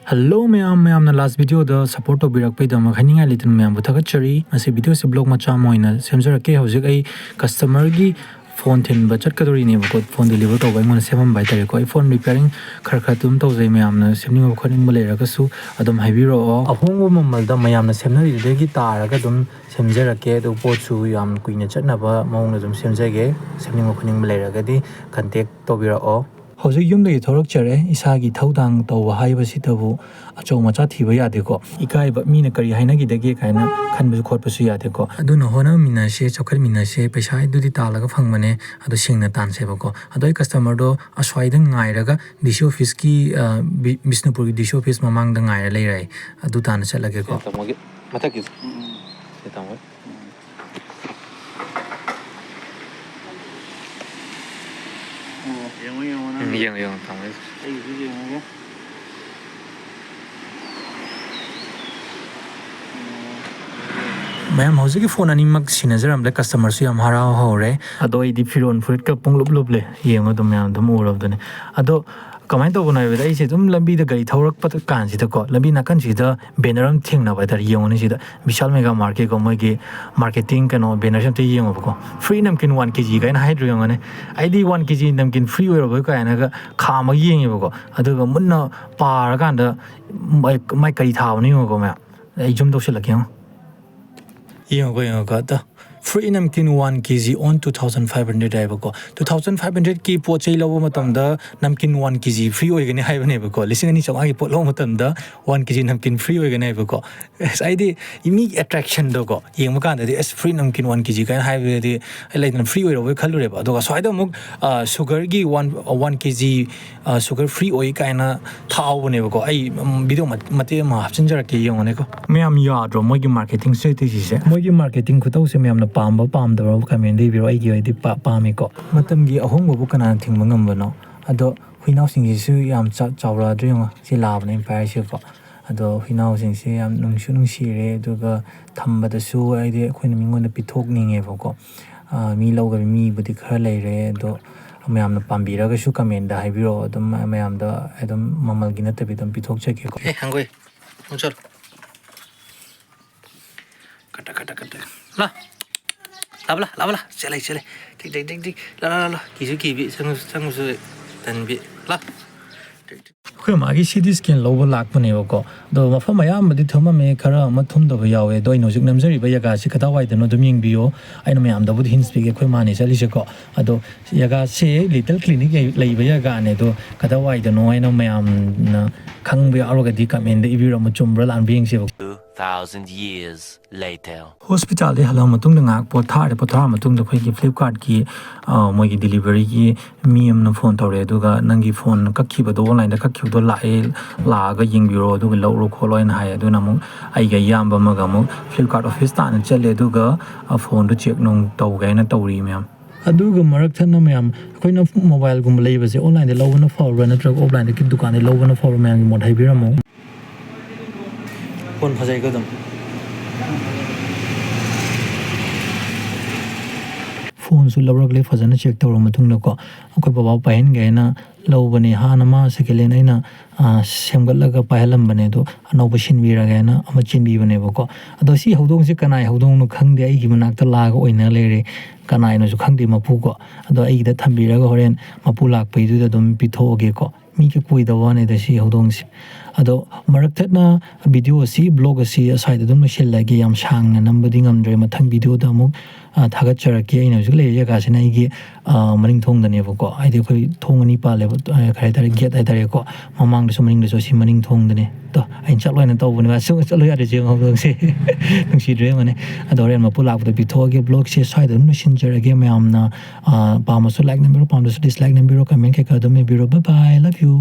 Hello ma'am last video the support of birak paid ma khani ngai litin ma'am buthaga chari ase video se blog macha moina semjara ke hojik ai customer gi phone thin budget kadori ne ko phone deliver to bai mon semam bai tare ko phone repairing khar tum to jai ma'am na semning ko khani male ra ka su adum haibiro ahong mamal da ma'am na semnari de gi taraga dum semjara ke do po chu yam kuina chatna ba maung na dum semjage semning ko khani male ra ga di contact to biro hojik yumdagi thorakjare isagi thaudang tawba haibasitabu achau macha thiba yadeko ikaiba mina kari hainagidage kaina khanbu khotpasu yadeko aduna hona minase chokhar minase paisa idudi talaga phangmane adu singna tansebako adoi customer do aswaida ngairaga DC office ki Bisnupur DC office mamang da ngaira leirai adu tan chalage ko mathaki tamoi yang tamai Ma'am, how's your phone? I'm sinajar am the customer so am hara hore. Ado idi firon furit ka pung lup le. Yengo to ma'am to more of the. Ado comment to bona with I said lambi the gari thorak pat kan si ko lambi na kan si da banner thing na ba dar yengo ni si da Vishal mega market ko mogi marketing kano banner sam te yengo ko free namkin 1 kg ga na hydro yengo ne ID 1 kg namkin free wer ba ka na ga kha ma yengo ko adu ga munna par kan da mai kari thaw ni ko ma ai jum do sila kyo yengo ko da free namkin 1 kg on 2500 aibako 2500 ki pochai lobo matamda namkin 1 kg free oigani haibane bako lising ani chama ki pot lo matamda 1 kg namkin free oigani bako saidi imi attraction do ko yengma kan da is free namkin 1 kg kan haibe di like free oiro we khalure ba do ga soida muk sugar gi 1 kg sugar free oi kaina thau bane bako ai video mate ma hapchinjara ke yengone ko meyam yadro mogi marketing strategy se mogi marketing khutau se meyam pamba pamdaba comment de biro ai gi di pami ko matam gi ahong bu kana thingba ngambano ado huinau sing su yam chawra dring si labne empire se ko ado huinau sing se yam nungsi re duga thamba da su ai de khoina mingon da pithok ninge ko mi loga mi budi khara leire do mayam na pambira ga su comment da haibiro dum mayam da edum mamal gi na tabi dum pithok cheke ko hangoi chal kata la lava chale tik la kisu kibi sang su tan bi la khoi ma gi cd scan lobo lak pane ko do mafam mayam di thoma me khara ma thum do yawe do ino jik namjari ba yaga si khata wai da no dum ying biyo aino mayam da bud hints bi ge khoi ma ni chali se ko ado yaga se little clinic lei ba yaga ne do khata wai da no aino mayam na khang bi aroga di comment da ibiro ma chumbra lan bing se 2,000 years later. Hospital de halam matung da ngak pothar matung da khoi ki Flipkart ki moi ki delivery ki miem na phone tawre duga nangi phone kakhi ba do online da kakhi do la ga ying biro duga lo ro kholoi na hai adu na mu ai ga yam ba ma ga mu Flipkart office ta na chale duga phone do check nong taw ga na tawri mem aduga marak thana mem khoina mobile gum leiba se online de lobana for na truck offline de ki dukan de lobana for mem mod hai biramo phone phajai ga dum phone su lawrak le fajana check tawra mathung na ko akoi baba pahin ge na lobani hana ma second aina semgatlaga pahalam bane do anoba sinbira ge na ama chinbi bane ko ado si hodong se kanai hodong no khangde ai gi manak ta laga oina lere kanai no su khangde mapu ko ado ai gi da thambira ga horen mapu lak pai du da dum pithoge ko mi ke koi da wane da si hodong si ado marak thatna video si blog si aside dum machine lagi yam sang na number ding am dre mathang video da mu thagat charaki aina ju le ya ga sina gi maring thong da ne ko ai de khoi thong ani pa le khai tare get ai tare ko mamang da sumaring da so si maring thong da ne to ai chaloi na to buni ba su chaloi ade jeng hodong si nung si dre mane ado ren ma pulak da pithoge blog si side dum machine charaki me am na pa ma so like number pa ma so dislike number comment ke ka do me biro bye bye love you